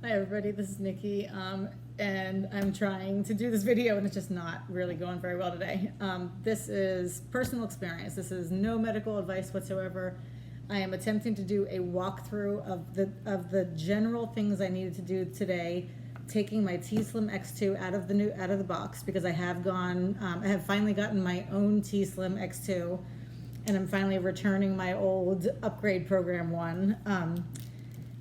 Hi everybody, this is Nikki, and I'm trying to do this video and it's just not really going very well today. This is personal experience. This is no medical advice whatsoever. I am attempting to do a walkthrough of the general things I needed to do today, taking my T-Slim X2 out of the box because I have finally gotten my own T-Slim X2, and I'm finally returning my old upgrade program one.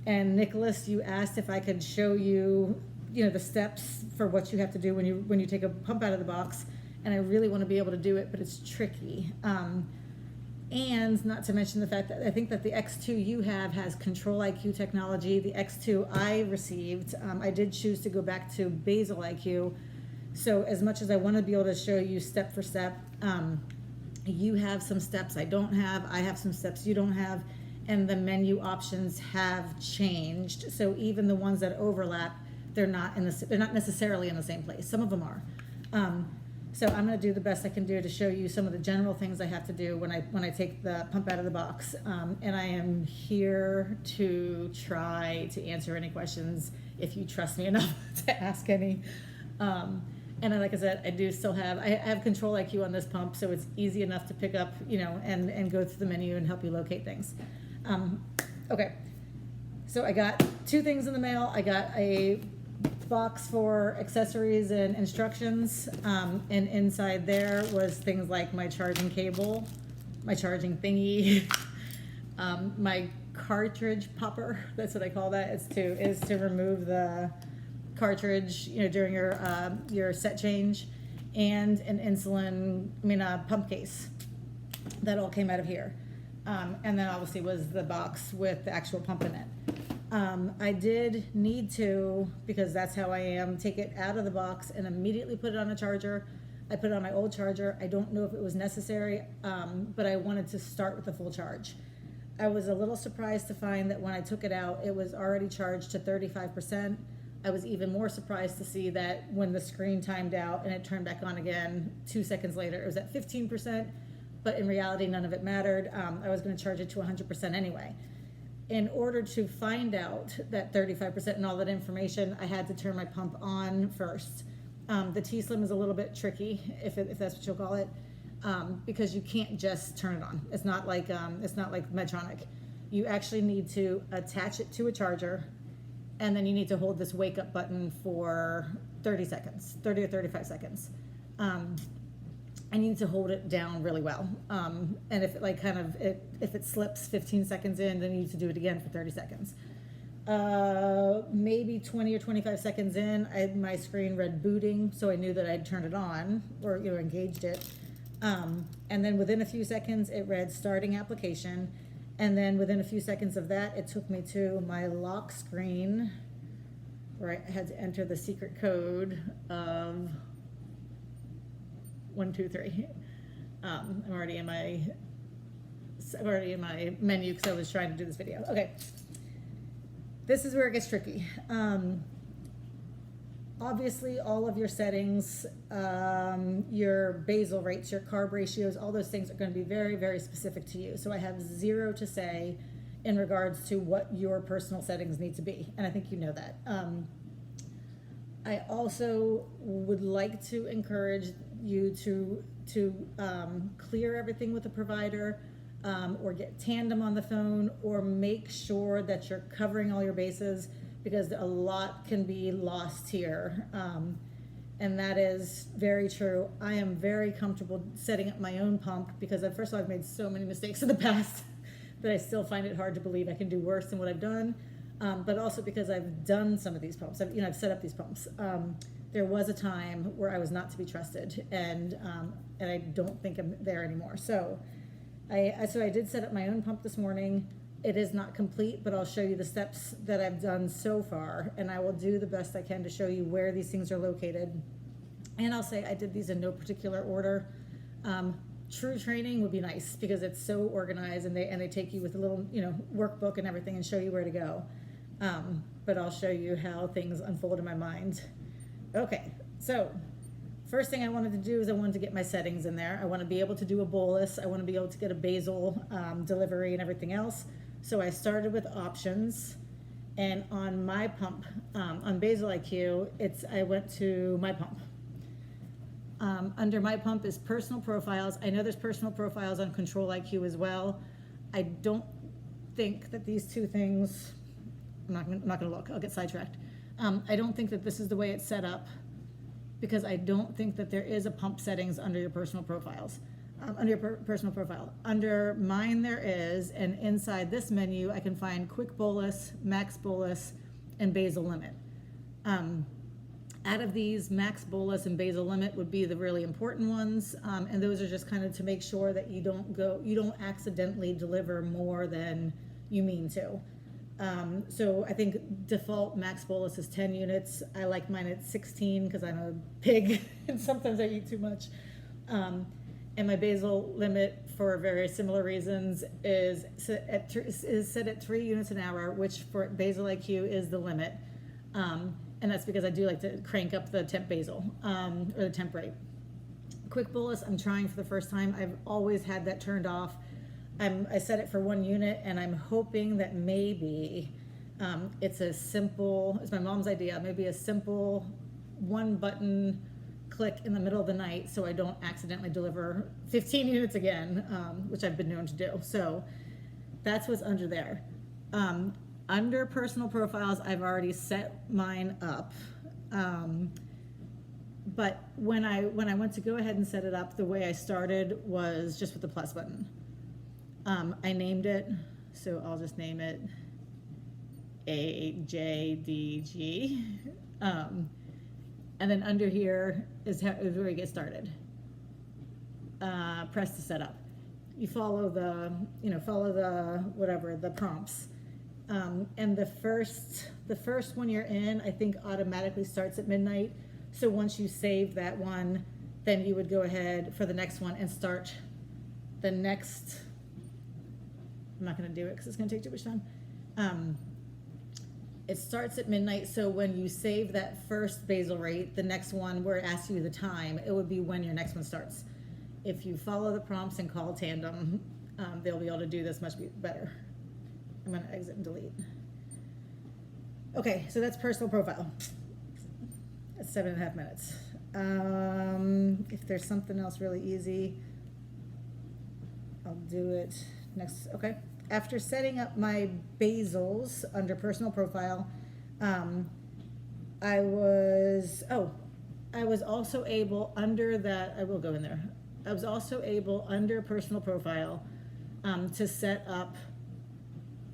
And Nicholas, you asked if I could show you, the steps for what you have to do when you take a pump out of the box, and I really want to be able to do it, but it's tricky. And not to mention the fact that I think that the X2 you have has Control-IQ technology. The X2 I received, I did choose to go back to Basal-IQ. So as much as I want to be able to show you step for step, you have some steps I don't have. I have some steps you don't have. And the menu options have changed. So even the ones that overlap, they're not necessarily in the same place. Some of them are. So I'm going to do the best I can do to show you some of the general things I have to do when I take the pump out of the box. And I am here to try to answer any questions if you trust me enough to ask any. And like I said, I have Control-IQ on this pump, so it's easy enough to pick up, and go through the menu and help you locate things. Okay, so I got two things in the mail. I got a box for accessories and instructions, and inside there was things like my charging cable, my charging thingy, my cartridge popper. That's what I call that. Is to remove the cartridge, during your set change, and an pump case. That all came out of here. And then obviously was the box with the actual pump in it. I did need to, because that's how I am, take it out of the box and immediately put it on a charger. I put it on my old charger. I don't know if it was necessary, but I wanted to start with the full charge. I was a little surprised to find that when I took it out, it was already charged to 35%. I was even more surprised to see that when the screen timed out and it turned back on again 2 seconds later, it was at 15%. But in reality, none of it mattered. I was going to charge it to 100% anyway. In order to find out that 35% and all that information, I had to turn my pump on first. The T-Slim is a little bit tricky, if that's what you'll call it, because you can't just turn it on. It's not like Medtronic. You actually need to attach it to a charger, and then you need to hold this wake up button for 30 or 35 seconds. I need to hold it down really well. And if if it slips 15 seconds in, then you need to do it again for 30 seconds. Maybe 20 or 25 seconds in, my screen read booting, so I knew that I'd turned it on or engaged it. And then within a few seconds, it read starting application. And then within a few seconds of that, it took me to my lock screen where I had to enter the secret code of 1, 2, 3. I'm already in my menu because I was trying to do this video. Okay, this is where it gets tricky. Obviously, all of your settings, your basal rates, your carb ratios, all those things are going to be very, very specific to you. So I have zero to say in regards to what your personal settings need to be, and I think you know that. I also would like to encourage you to clear everything with the provider, or get Tandem on the phone, or make sure that you're covering all your bases, because a lot can be lost here, and that is very true. I am very comfortable setting up my own pump because first of all, I've made so many mistakes in the past that I still find it hard to believe I can do worse than what I've done. But also because I've done some of these pumps. I've set up these pumps. There was a time where I was not to be trusted, and I don't think I'm there anymore. So I did set up my own pump this morning. It is not complete, but I'll show you the steps that I've done so far, and I will do the best I can to show you where these things are located. And I'll say I did these in no particular order. True training would be nice because it's so organized, and they take you with a little workbook and everything and show you where to go. But I'll show you how things unfold in my mind. Okay, so first thing I wanted to do is I wanted to get my settings in there. I want to be able to do a bolus. I want to be able to get a basal delivery and everything else. So I started with options, And on my pump, on Basal-IQ, I went to my pump. Under my pump is personal profiles. I know there's personal profiles on Control-IQ as well. I don't think that these two things, I'm not gonna look, I'll get sidetracked. I don't think that this is the way it's set up, because I don't think that there is a pump settings under your personal profiles. Under your personal profile. Under mine there is, and inside this menu I can find quick bolus, max bolus, and basal limit. Out of these, max bolus and basal limit would be the really important ones, and those are just kind of to make sure that you don't accidentally deliver more than you mean to. So I think default max bolus is 10 units. I like mine at 16 because I'm a pig and sometimes I eat too much. And my basal limit, for very similar reasons, is set at 3 units an hour, which for Basal-IQ is the limit. And that's because I do like to crank up the temp basal, or the temp rate. Quick bolus, I'm trying for the first time. I've always had that turned off. I set it for 1 unit, and I'm hoping that maybe it's my mom's idea, maybe a simple 1 button click in the middle of the night so I don't accidentally deliver 15 units again, which I've been known to do. So that's what's under there. Under personal profiles, I've already set mine up. But when I went to go ahead and set it up, the way I started was just with the plus button. I named it, so I'll just name it AJDG. And then under here is where you get started. Press to set up. You follow the whatever, the prompts. And the first one you're in, I think automatically starts at midnight. So once you save that one, then you would go ahead for the next one and start the next. I'm not going to do it because it's going to take too much time. It starts at midnight, so when you save that first basal rate, the next one where it asks you the time, it would be when your next one starts. If you follow the prompts and call Tandem, they'll be able to do this much better. I'm going to exit and delete. Okay, so that's personal profile. That's 7.5 minutes. If there's something else really easy, I'll do it next. Okay. After setting up my basals under personal profile, I was also able under that, I will go in there. I was also able under personal profile to set up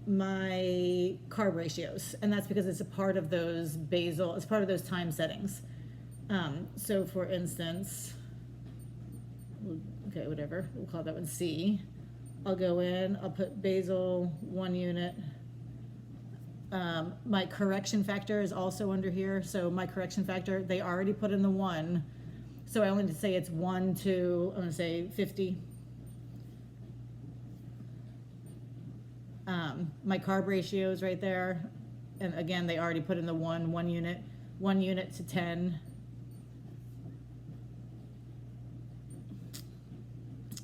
my carb ratios, and that's because it's a part of those it's part of those time settings. So for instance, okay, whatever, we'll call that one C. I'll go in, I'll put basal 1 unit. My correction factor is also under here. So my correction factor, they already put in the 1. So I only need to say it's 1 to, I'm gonna say 50. My carb ratio is right there. And again, they already put in the 1 unit to 10.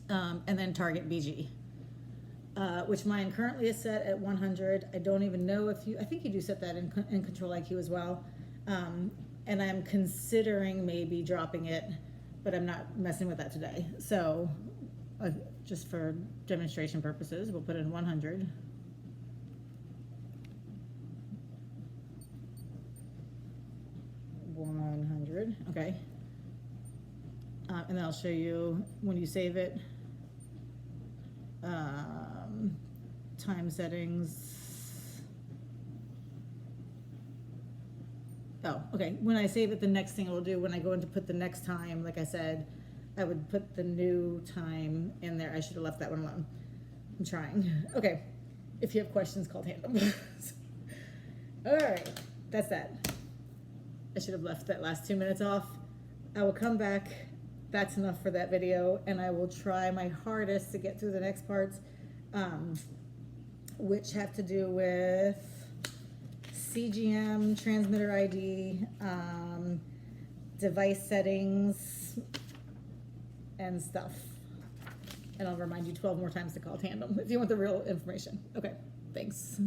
And then target BG. Which mine currently is set at 100. I don't even know I think you do set that in Control-IQ as well. And I'm considering maybe dropping it, but I'm not messing with that today. So just for demonstration purposes, we'll put in 100. Okay. And then I'll show you when you save it. Time settings. Oh, okay. When I save it, the next thing I'll do when I go in to put the next time, like I said, I would put the new time in there. I should have left that one alone. I'm trying. Okay. If you have questions, call Tandem. All right. That's that. I should have left that last 2 minutes off. I will come back. That's enough for that video, and I will try my hardest to get through the next parts, which have to do with CGM, transmitter ID, device settings, and stuff. And I'll remind you 12 more times to call Tandem if you want the real information. Okay, thanks.